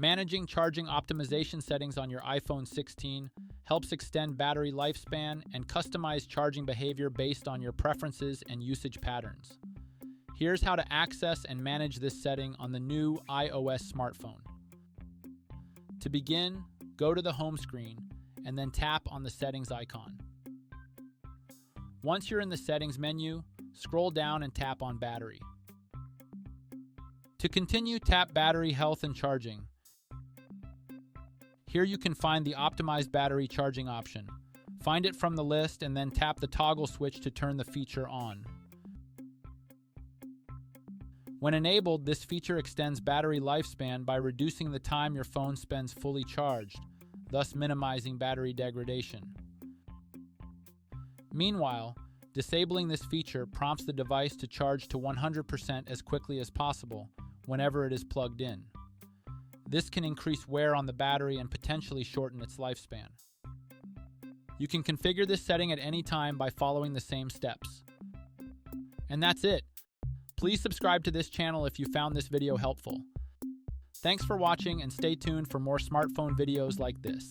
Managing charging optimization settings on your iPhone 16 helps extend battery lifespan and customize charging behavior based on your preferences and usage patterns. Here's how to access and manage this setting on the new iOS smartphone. To begin, go to the home screen and then tap on the settings icon. Once you're in the settings menu, scroll down and tap on battery. To continue, tap battery health and charging. Here you can find the optimized battery charging option. Find it from the list and then tap the toggle switch to turn the feature on. When enabled, this feature extends battery lifespan by reducing the time your phone spends fully charged, thus minimizing battery degradation. Meanwhile, disabling this feature prompts the device to charge to 100% as quickly as possible whenever it is plugged in. This can increase wear on the battery and potentially shorten its lifespan. You can configure this setting at any time by following the same steps. And that's it. Please subscribe to this channel if you found this video helpful. Thanks for watching and stay tuned for more smartphone videos like this.